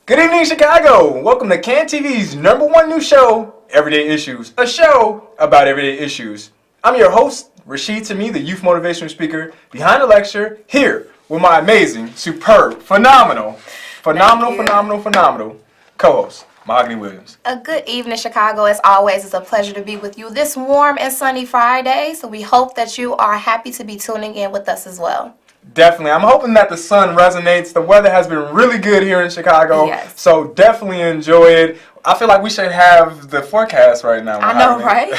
Good evening, Chicago. Welcome to Can TV's #1 new show, Everyday Issues, a show about everyday issues. I'm your host, Rashid Tami, the youth motivational speaker behind the lecture, here with my amazing, superb, phenomenal co-host, Mahogany Williams. A good evening, Chicago. As always, it's a pleasure to be with you this warm and sunny Friday. So we hope that you are happy to be tuning in with us as well. Definitely. I'm hoping that the sun resonates. The weather has been really good here in Chicago. Yes. So definitely enjoy it. I feel like we should have the forecast right now. I know, right?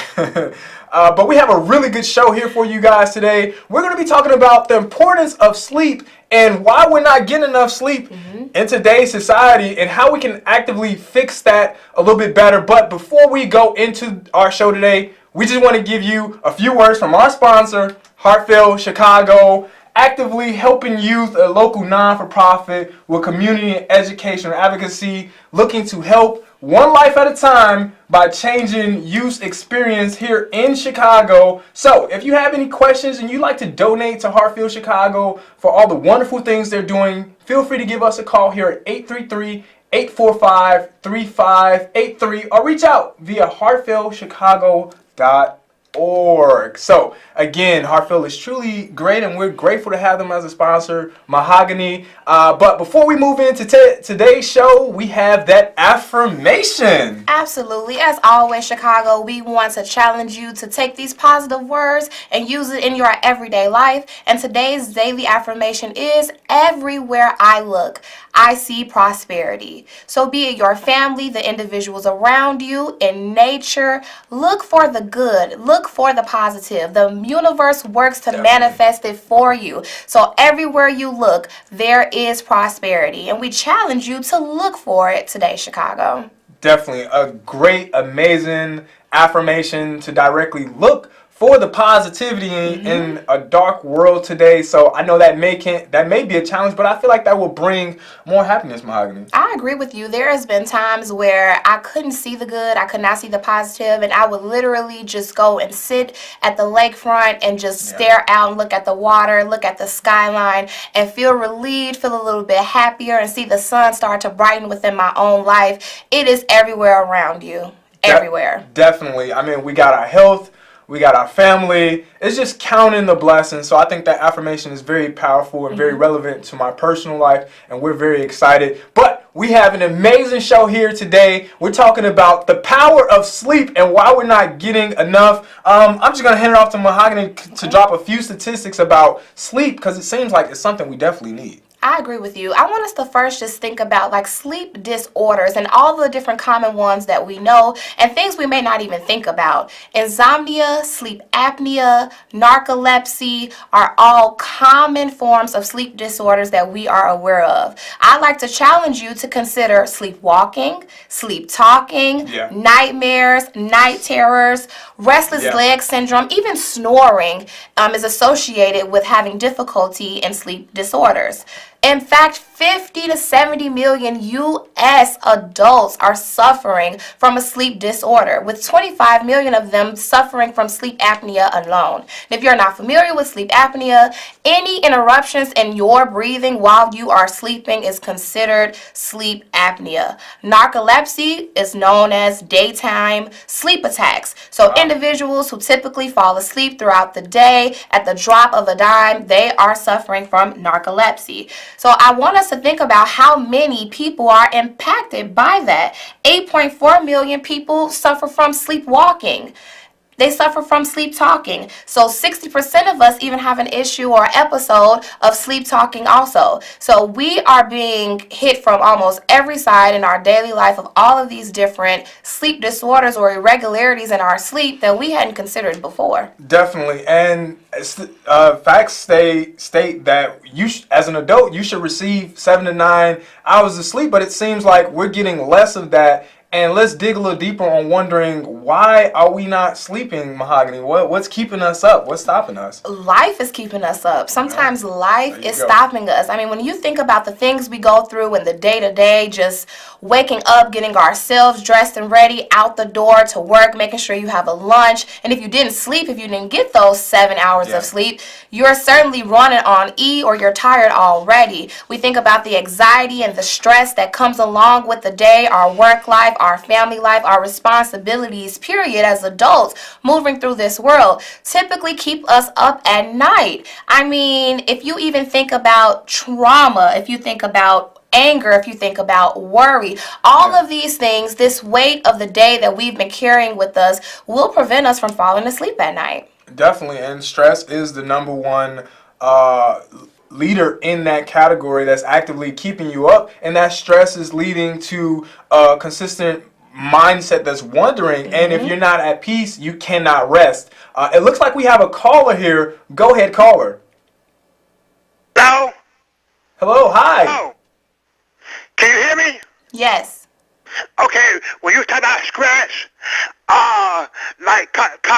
But we have a really good show here for you guys today. We're going to be talking about the importance of sleep and why we're not getting enough sleep in today's society and how we can actively fix that a little bit better. But before we go into our show today, we just want to give you a few words from our sponsor, Heartfield Chicago, actively helping youth, a local non-for-profit with community and educational advocacy, looking to help one life at a time by changing youth's experience here in Chicago. So if you have any questions and you'd like to donate to Heartfield Chicago for all the wonderful things they're doing, feel free to give us a call here at 833-845-3583 or reach out via heartfieldchicago.org. So again, Heartfield is truly great and we're grateful to have them as a sponsor, Mahogany. But before we move into today's show, we have that affirmation. Absolutely. As always, Chicago, we want to challenge you to take these positive words and use it in your everyday life. And today's daily affirmation is, everywhere I look, I see prosperity. So be it your family, the individuals around you, in nature, look for the good, look for the positive. The universe works to manifest it for you. So everywhere you look, there is prosperity. And we challenge you to look for it today, Chicago. Definitely a great, amazing affirmation to directly look for the positivity in a dark world today. So I know that may be a challenge, but I feel like that will bring more happiness, Mahogany. I agree with you. There has been times where I couldn't see the good, I could not see the positive, and I would literally just go and sit at the lakefront and just stare out and look at the water, look at the skyline, and feel relieved, feel a little bit happier, and see the sun start to brighten within my own life. It is everywhere around you. Everywhere. Definitely. I mean, we got our health, we got our family. It's just counting the blessings. So I think that affirmation is very powerful and very relevant to my personal life, and we're very excited. But we have an amazing show here today. We're talking about the power of sleep and why we're not getting enough. I'm just going to hand it off to Mahogany to drop a few statistics about sleep, because it seems like it's something we definitely need. I agree with you. I want us to first just think about like sleep disorders and all the different common ones that we know and things we may not even think about. Insomnia, sleep apnea, narcolepsy are all common forms of sleep disorders that we are aware of. I'd like to challenge you to consider sleepwalking, sleep talking, nightmares, night terrors, restless leg syndrome, even snoring is associated with having difficulty in sleep disorders. In fact, 50 to 70 million U.S. adults are suffering from a sleep disorder, with 25 million of them suffering from sleep apnea alone. And if you're not familiar with sleep apnea, any interruptions in your breathing while you are sleeping is considered sleep apnea. Narcolepsy is known as daytime sleep attacks. So individuals who typically fall asleep throughout the day at the drop of a dime, they are suffering from narcolepsy. So I want us to think about how many people are impacted by that. 8.4 million people suffer from sleepwalking. They suffer from sleep talking. So 60% of us even have an issue or episode of sleep talking also. So we are being hit from almost every side in our daily life of all of these different sleep disorders or irregularities in our sleep that we hadn't considered before. Definitely. And facts state that you, as an adult, you should receive 7 to 9 hours of sleep, but it seems like we're getting less of that. And let's dig a little deeper on wondering, why are we not sleeping, Mahogany? What's keeping us up? What's stopping us? Life is keeping us up. Sometimes life is go. stopping us. I mean, when you think about the things we go through in the day-to-day, just waking up, getting ourselves dressed and ready, out the door to work, making sure you have a lunch. And if you didn't sleep, if you didn't get those 7 hours of sleep, you're certainly running on E, or you're tired already. We think about the anxiety and the stress that comes along with the day, our work life, our family life, our responsibilities, period, as adults moving through this world, typically keep us up at night. I mean, if you even think about trauma, if you think about anger, if you think about worry, all of these things, this weight of the day that we've been carrying with us will prevent us from falling asleep at night. Definitely, and stress is the number one leader in that category that's actively keeping you up, and that stress is leading to a consistent mindset that's wandering, and if you're not at peace, you cannot rest. It looks like we have a caller here. Go ahead, caller. Hello? Hello, hi. Hello? Can you hear me? Yes. Okay, when you talk about stress, like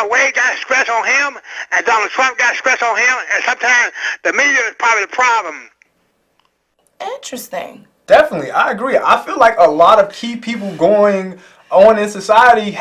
Wade got stress on him, and Donald Trump got stress on him, and sometimes the media is probably the problem. Interesting. Definitely, I agree. I feel like a lot of key people going on in society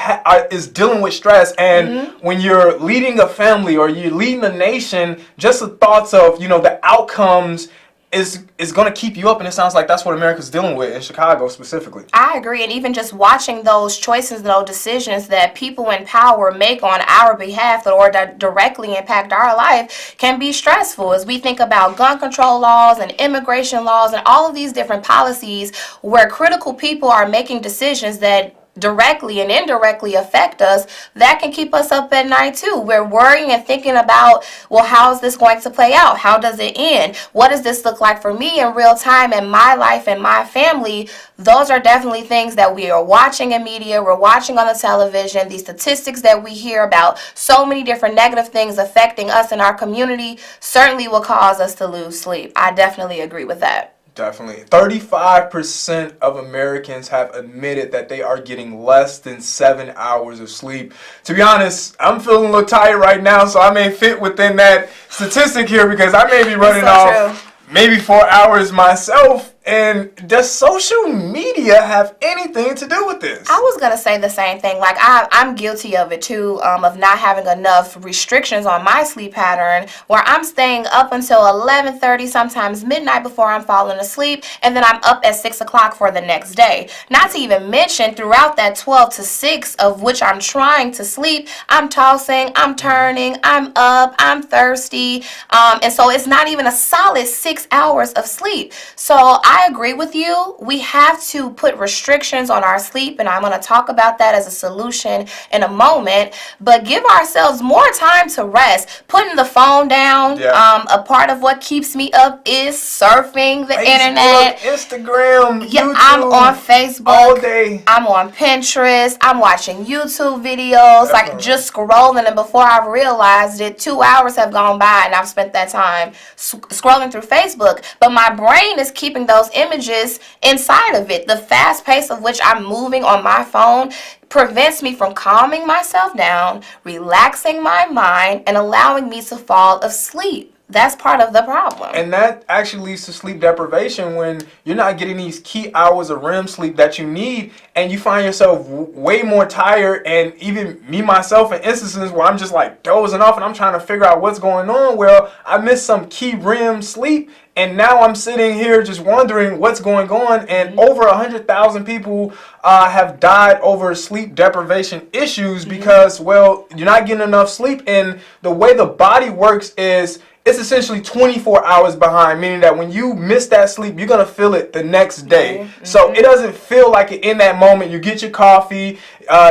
is dealing with stress, and when you're leading a family or you're leading a nation, just the thoughts of, you know, the outcomes is going to keep you up, and it sounds like that's what America's dealing with in Chicago specifically. I agree, and even just watching those choices, those decisions that people in power make on our behalf or that directly impact our life can be stressful, as we think about gun control laws and immigration laws and all of these different policies where critical people are making decisions that directly and indirectly affect us. That can keep us up at night too. We're worrying and thinking about, well, how is this going to play out? How does it end? What does this look like for me in real time in my life and my family? Those are definitely things that we are watching in media, we're watching on the television, these statistics that we hear about, so many different negative things affecting us in our community certainly will cause us to lose sleep. I definitely agree with that. Definitely. 35% of Americans have admitted that they are getting less than 7 hours of sleep. To be honest, I'm feeling a little tired right now, so I may fit within that statistic here because I may be running off maybe 4 hours myself. And does social media have anything to do with this? I was going to say the same thing. Like, I'm guilty of it too, of not having enough restrictions on my sleep pattern, where I'm staying up until 11:30, sometimes midnight before I'm falling asleep, and then I'm up at 6 o'clock for the next day. Not to even mention, throughout that 12 to 6 of which I'm trying to sleep, I'm tossing, I'm turning, I'm up, I'm thirsty, and so it's not even a solid 6 hours of sleep. So I agree with you. We have to put restrictions on our sleep, and I'm going to talk about that as a solution in a moment. But give ourselves more time to rest. Putting the phone down. A part of what keeps me up is surfing the internet. Instagram, YouTube. I'm on Facebook all day. I'm on Pinterest. I'm watching YouTube videos, like just scrolling, and before I've realized it, 2 hours have gone by and I've spent that time scrolling through Facebook. But my brain is keeping those images inside of it. The fast pace of which I'm moving on my phone prevents me from calming myself down, relaxing my mind, and allowing me to fall asleep. That's part of the problem. And that actually leads to sleep deprivation when you're not getting these key hours of REM sleep that you need, and you find yourself way more tired. And even me, myself, in instances where I'm just like dozing off and I'm trying to figure out what's going on. Well, I missed some key REM sleep, and now I'm sitting here just wondering what's going on. And over 100,000 people have died over sleep deprivation issues because, well, you're not getting enough sleep. And the way the body works is it's essentially 24 hours behind, meaning that when you miss that sleep, you're going to feel it the next day. So it doesn't feel like it in that moment. You get your coffee,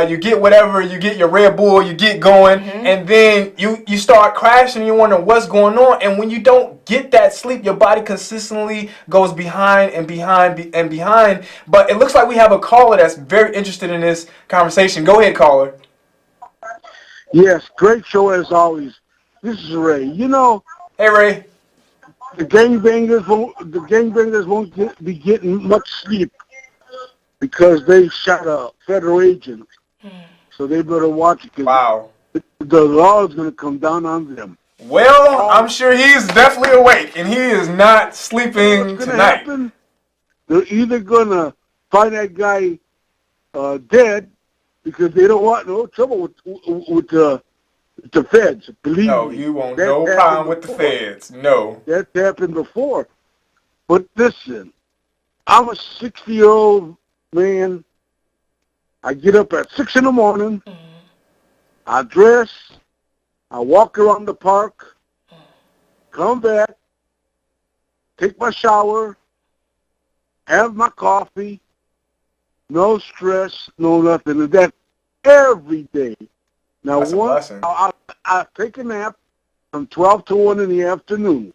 you get whatever, you get your Red Bull, you get going, and then you start crashing and you wonder what's going on. And when you don't get that sleep, your body consistently goes behind and behind and behind. But it looks like we have a caller that's very interested in this conversation. Go ahead, caller. Yes, great show as always. This is Ray. You know, hey, Ray. The gangbangers won't be getting much sleep. because they shot a federal agent. So they better watch it, because Wow. the law is going to come down on them. Well, I'm sure he's definitely awake, and he is not sleeping What's going to tonight. happen? They're either going to find that guy dead, because they don't want no trouble with the feds. Believe No, me. you won't. That No happened problem with the before. feds. No. That's happened before. But listen, I'm a 60-year-old man. I get up at 6 in the morning. I dress. I walk around the park. Come back. Take my shower. Have my coffee. No stress, no nothing. And that's every day. Now, That's a blessing. I take a nap from 12 to 1 in the afternoon.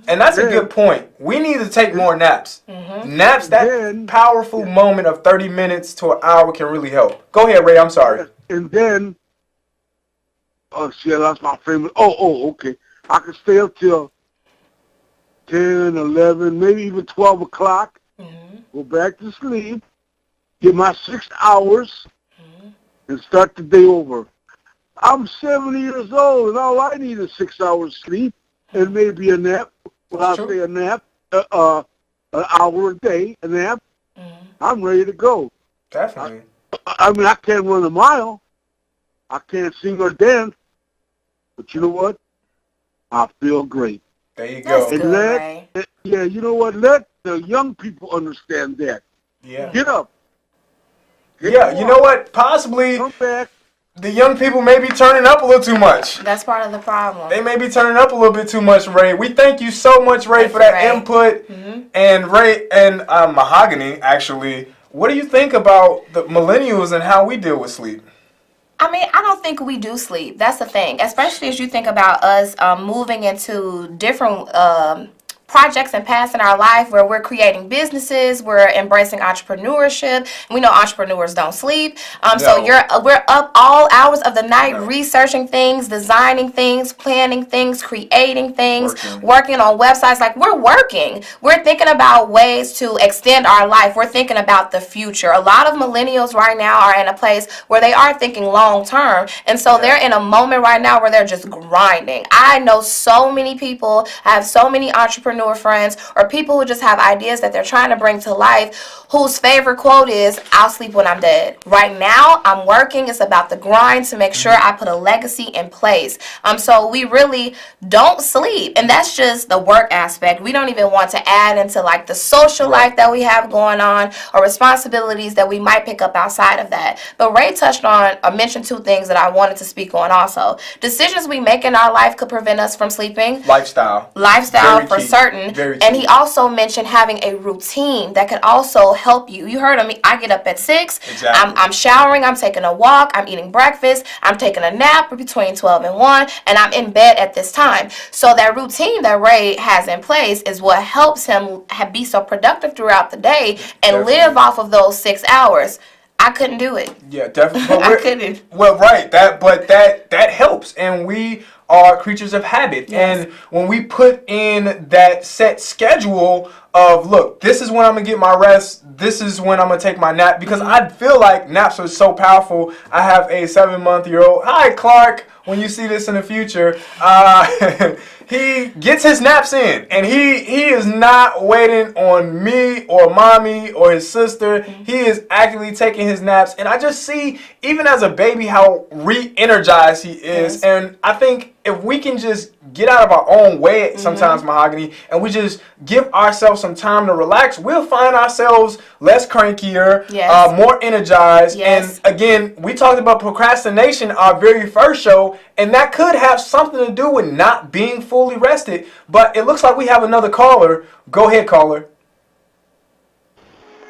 And that's a good point. We need to take more naps. Naps, that powerful moment of 30 minutes to an hour can really help. Go ahead, Ray. I'm sorry. And then, oh, shit, I lost my frame. Oh, okay. I can stay up till 10, 11, maybe even 12 o'clock. Go back to sleep. Get my 6 hours. And start the day over. I'm 70 years old, and all I need is 6 hours sleep and maybe a nap. Well, I'll say a nap, an hour a day, a nap. I'm ready to go. Definitely. I mean, I can't run a mile. I can't sing or dance. But you know what? I feel great. There you go. That's good, Ray. Yeah, you know what? Let the young people understand that. Yeah. Get up. Yeah, you know what? Possibly Come back. the young people may be turning up a little too much. That's part of the problem. They may be turning up a little bit too much, Ray. We thank you so much, Ray, Thank for you, that Ray. input. And Ray and Mahogany, actually, what do you think about the millennials and how we deal with sleep? I mean, I don't think we do sleep. That's the thing. Especially as you think about us moving into different projects and paths in our life where we're creating businesses, we're embracing entrepreneurship. We know entrepreneurs don't sleep. So we're up all hours of the night researching things, designing things, planning things, creating things, working on websites. Like, we're working. We're thinking about ways to extend our life. We're thinking about the future. A lot of millennials right now are in a place where they are thinking long term. And so they're in a moment right now where they're just grinding. I know so many people, I have so many entrepreneur friends or people who just have ideas that they're trying to bring to life, whose favorite quote is, "I'll sleep when I'm dead." Right now, I'm working. It's about the grind to make sure I put a legacy in place. So we really don't sleep. And that's just the work aspect. We don't even want to add into like the social life that we have going on or responsibilities that we might pick up outside of that. But Ray touched on, mentioned two things that I wanted to speak on also. Decisions we make in our life could prevent us from sleeping. Lifestyle Lifestyle for key. certain. Very And key. he also mentioned having a routine that could also help you. You heard him. I get up at 6. Exactly. I'm showering. I'm taking a walk. I'm eating breakfast. I'm taking a nap between 12 and 1. And I'm in bed at this time. So that routine that Ray has in place is what helps him be so productive throughout the day and live off of those 6 hours. I couldn't do it. Yeah, definitely. I couldn't. Well, right. That helps, and we are creatures of habit. Yes. And when we put in that set schedule of, look, this is when I'm gonna get my rest. This is when I'm gonna take my nap, because I feel like naps are so powerful. I have a 7-month-old. Hi, Clark. When you see this in the future, he gets his naps in, and he is not waiting on me or mommy or his sister. He is actively taking his naps, and I just see, even as a baby, how re-energized he is. And I think if we can just get out of our own way sometimes, Mahogany, and we just give ourselves some time to relax, we'll find ourselves less crankier, more energized. And again, we talked about procrastination our very first show, and that could have something to do with not being fully rested. But it looks like we have another caller. Go ahead, caller.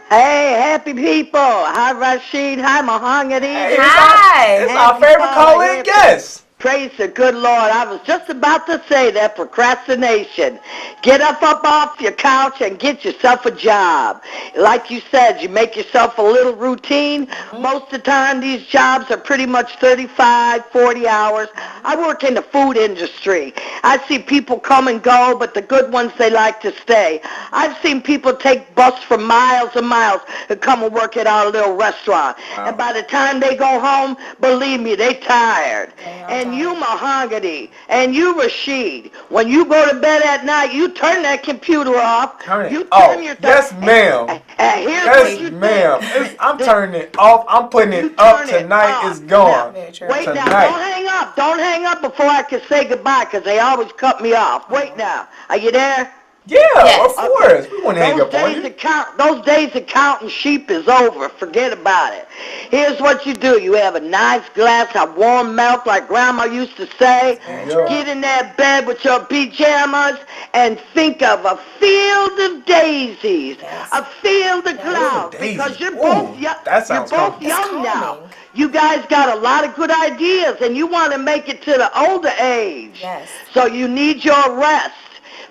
Hey, happy people. Hi, Rashid. Hi, Mahogany. Hey, it's our favorite caller and guest. Praise the good Lord. I was just about to say that, procrastination. Get up off your couch and get yourself a job. Like you said, you make yourself a little routine. Most of the time, these jobs are pretty much 35, 40 hours. I work in the food industry. I see people come and go, but the good ones, they like to stay. I've seen people take bus for miles and miles to come and work at our little restaurant. Wow. And by the time they go home, believe me, they tired. And you, Mahogany, and you, Rashid, when you go to bed at night, you turn that computer off. Turn it You off. turn your Yes, ma'am. And here's Yes, what you ma'am. think. I'm turning it off. I'm putting You it up turn it tonight. off. It's gone. Very true. Wait Tonight. now, don't hang up. Don't hang up before I can say goodbye, because they always cut me off. Wait now. Are you there? Yeah, Yes. of course. We wouldn't hang Those up on days you. those days of counting sheep is over. Forget about it. Here's what you do. You have a nice glass of warm milk, like Grandma used to say. Yeah. Get in that bed with your pajamas and think of a field of daisies, a field of clouds, daisies. because you're Ooh, both that sounds you're both calming. young now. calming. You guys got a lot of good ideas, and you want to make it to the older age. Yes. So you need your rest.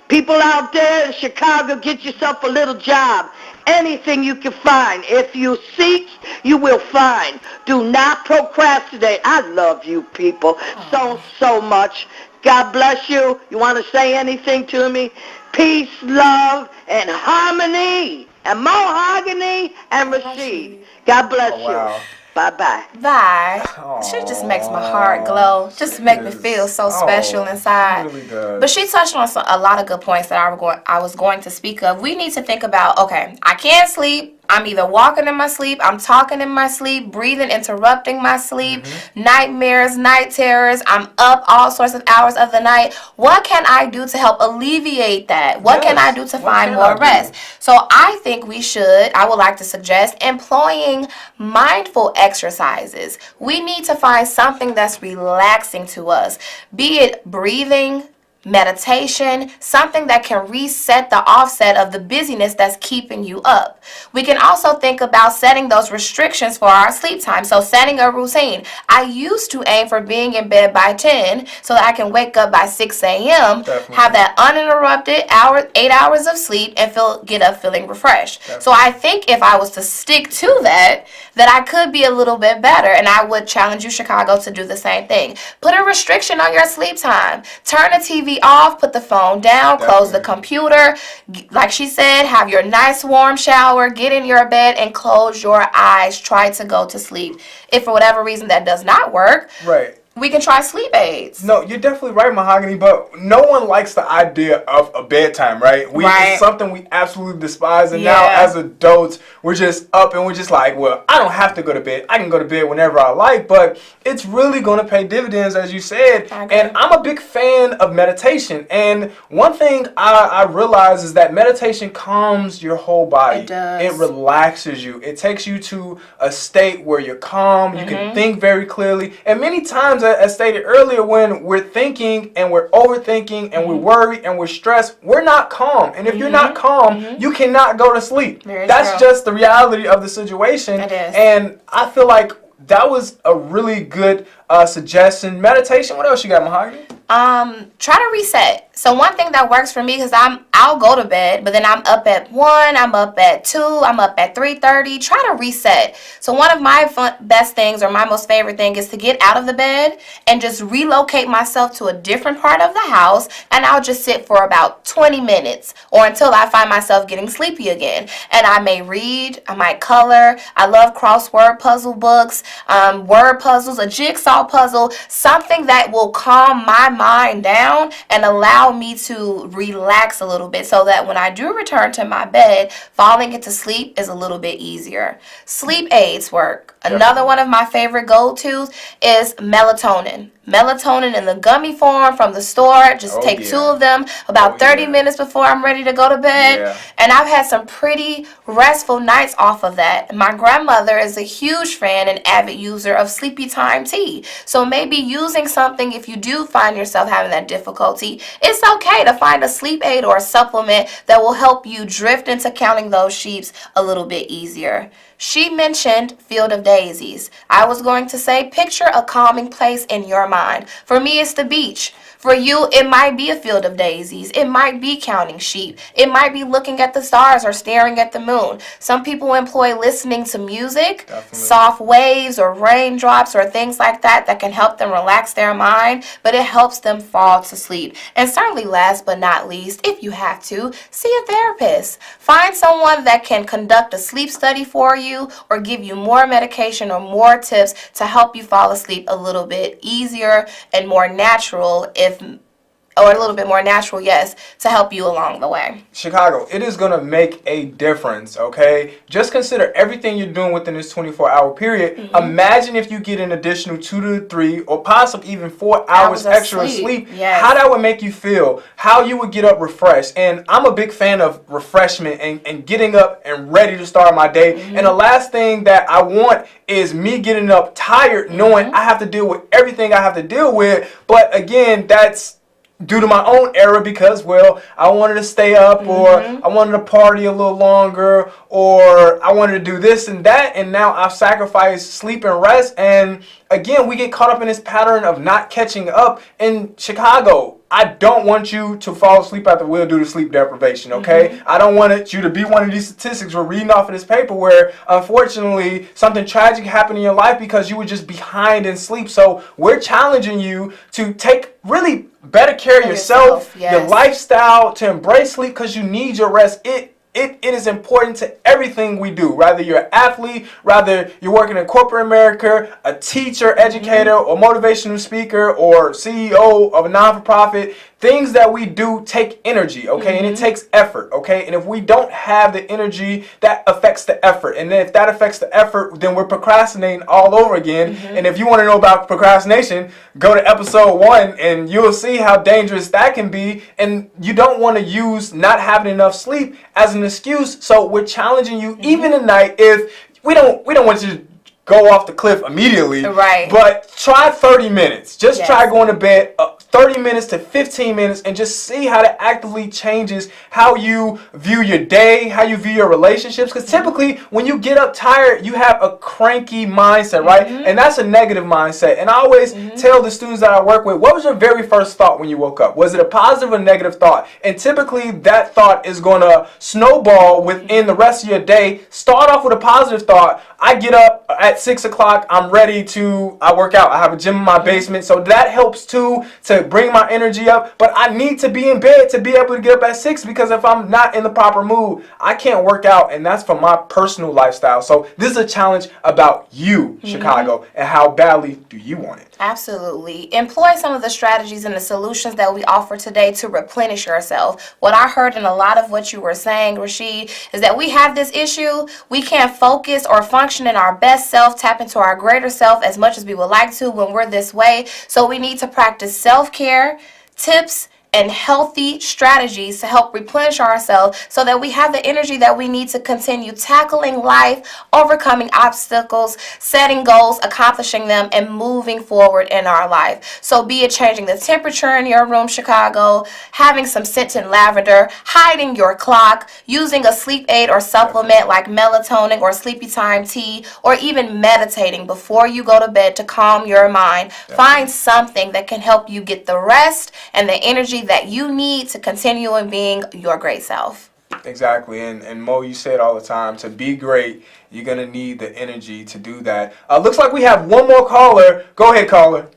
People out there in Chicago, get yourself a little job. Anything you can find. If you seek, you will find. Do not procrastinate. I love you people so much. God bless you. You want to say anything to me? Peace, love, and harmony. And Mahogany and Rashid. God bless Oh, wow. you. Bye-bye. Bye. Aw. She just makes my heart glow. Just make me feel so special inside. She really does. But she touched on a lot of good points that I was going to speak of. We need to think about, okay, I can't sleep. I'm either walking in my sleep, I'm talking in my sleep, breathing, interrupting my sleep, nightmares, night terrors, I'm up all sorts of hours of the night. What can I do to help alleviate that? What can I do to find more rest? So I think I would like to suggest employing mindful exercises. We need to find something that's relaxing to us, be it breathing, meditation, something that can reset the offset of the busyness that's keeping you up. We can also think about setting those restrictions for our sleep time. So setting a routine. I used to aim for being in bed by 10 so that I can wake up by 6 a.m., Definitely. have that uninterrupted 8 hours of sleep, and get up feeling refreshed. Definitely. So I think if I was to stick to that I could be a little bit better, and I would challenge you, Chicago, to do the same thing. Put a restriction on your sleep time. Turn the TV off, put the phone down, close the computer. Like she said, have your nice warm shower, get in your bed, and close your eyes. Try to go to sleep. If for whatever reason that does not work, Right. we can try sleep aids. No, you're definitely right, Mahogany, but no one likes the idea of a bedtime, right? It's something we absolutely despise, and now as adults, we're just up and we're just like, well, I don't have to go to bed. I can go to bed whenever I like, but it's really going to pay dividends, as you said, and I'm a big fan of meditation, and one thing I realize is that meditation calms your whole body. It does. It relaxes you. It takes you to a state where you're calm, you can think very clearly, and many times, as stated earlier, when we're thinking and we're overthinking and we're worried and we're stressed, we're not calm. And if you're not calm, you cannot go to sleep. That's just the reality of the situation. It is. And I feel like that was a really good suggestion. Meditation. What else you got, Mahogany? Try to reset. So one thing that works for me, because I'll go to bed, but then I'm up at 1, I'm up at 2, I'm up at 3:30. Try to reset. So one of my best things, or my most favorite thing, is to get out of the bed and just relocate myself to a different part of the house, and I'll just sit for about 20 minutes or until I find myself getting sleepy again. And I may read, I might color. I love crossword puzzle books, word puzzles, a jigsaw puzzle, something that will calm my mind down and allow me to relax a little bit, so that when I do return to my bed, falling into sleep is a little bit easier. Sleep aids work. Another one of my favorite go-tos is melatonin. Melatonin in the gummy form from the store. Just take 2 of them about 30 minutes before I'm ready to go to bed. And I've had some pretty restful nights off of that. My grandmother is a huge fan and avid user of Sleepy Time tea. So maybe using something, if you do find yourself having that difficulty, it's okay to find a sleep aid or a supplement that will help you drift into counting those sheep a little bit easier. She mentioned Field of Daisies. I was going to say, picture a calming place in your mind. For me, it's the beach. For you, it might be a field of daisies. It might be counting sheep. It might be looking at the stars or staring at the moon. Some people employ listening to music, soft waves or raindrops or things like that that can help them relax their mind, but it helps them fall to sleep. And certainly last but not least, if you have to, see a therapist. Find someone that can conduct a sleep study for you or give you more medication or more tips to help you fall asleep a little bit easier and more natural or a little bit more natural, yes, to help you along the way. Chicago, it is going to make a difference, okay? Just consider everything you're doing within this 24-hour period. Imagine if you get an additional 2 to 3 or possibly even 4 hours extra sleep. Yes. How that would make you feel, how you would get up refreshed. And I'm a big fan of refreshment and getting up and ready to start my day. And the last thing that I want is me getting up tired knowing I have to deal with everything I have to deal with. But again, that's due to my own error because, well, I wanted to stay up or I wanted to party a little longer or I wanted to do this and that, and now I've sacrificed sleep and rest. And again, we get caught up in this pattern of not catching up. In Chicago, I don't want you to fall asleep at the wheel due to sleep deprivation, okay? I don't want you to be one of these statistics we're reading off of this paper where, unfortunately, something tragic happened in your life because you were just behind in sleep. So we're challenging you to take really better care of yourself, your lifestyle, to embrace sleep because you need your rest. It is important to everything we do, whether you're an athlete, whether you're working in corporate America, a teacher, educator, or motivational speaker, or CEO of a non-for-profit. Things that we do take energy, okay? And it takes effort, okay? And if we don't have the energy, that affects the effort. And then if that affects the effort, then we're procrastinating all over again. And if you want to know about procrastination, go to episode 1 and you'll see how dangerous that can be. And you don't want to use not having enough sleep as an excuse. So we're challenging you even tonight. If we don't want you to go off the cliff immediately, right? But try 30 minutes. Just try going to bed 30 minutes to 15 minutes and just see how that actively changes how you view your day, how you view your relationships. Because typically when you get up tired, you have a cranky mindset, right? And that's a negative mindset. And I always tell the students that I work with, what was your very first thought when you woke up? Was it a positive or negative thought? And typically that thought is going to snowball within the rest of your day. Start off with a positive thought. I get up at 6 o'clock. I'm ready to, I work out. I have a gym in my basement. So that helps too to bring my energy up. But I need to be in bed to be able to get up at 6 because if I'm not in the proper mood, I can't work out. And that's for my personal lifestyle. So this is a challenge about you, Chicago, and how badly do you want it? Absolutely. Employ some of the strategies and the solutions that we offer today to replenish yourself. What I heard in a lot of what you were saying, Rashid, is that we have this issue. We can't focus or function in our best self, tap into our greater self as much as we would like to when we're this way. So we need to practice self-care, tips, and healthy strategies to help replenish ourselves so that we have the energy that we need to continue tackling life, overcoming obstacles, setting goals, accomplishing them, and moving forward in our life. So be it changing the temperature in your room, Chicago, having some scented lavender, hiding your clock, using a sleep aid or supplement like melatonin or sleepy time tea, or even meditating before you go to bed to calm your mind. Find something that can help you get the rest and the energy that you need to continue in being your great self. Exactly. And Mo, you say it all the time, to be great, you're going to need the energy to do that. Looks like we have one more caller. Go ahead, caller.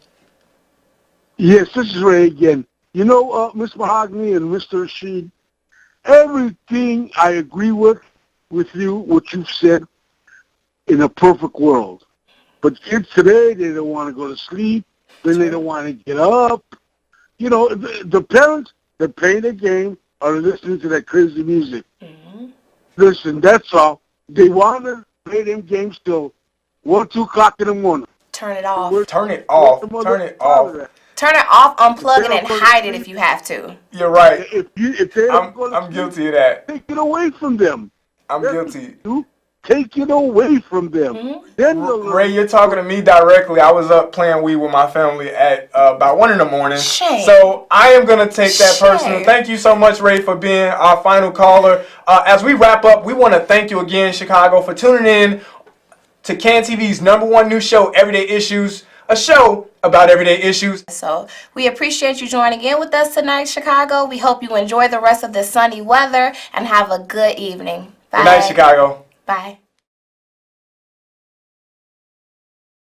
Yes, this is Ray again. You know, Ms. Mahogany and Mr. Rashid, everything I agree with you, what you've said, in a perfect world. But kids today, they don't want to go to sleep. Then they don't want to get up. You know, the parents that play the game are listening to that crazy music. Listen, that's all. They want to play them games till 1, 2 o'clock in the morning. Turn it off. Turn it off. Turn it off. Turn it off, unplug it, and hide it if you have to. You're right. If they don't go to I'm guilty of that. Take it away from them. I'm guilty. Take it away from them. Then Ray, you're talking to me directly. I was up playing Wii with my family at about 1 in the morning. Shame. So I am going to take that personal. Thank you so much, Ray, for being our final caller. As we wrap up, we want to thank you again, Chicago, for tuning in to Can TV's #1 new show, Everyday Issues, a show about everyday issues. So we appreciate you joining in with us tonight, Chicago. We hope you enjoy the rest of this sunny weather and have a good evening. Bye. Good night, Chicago. Bye.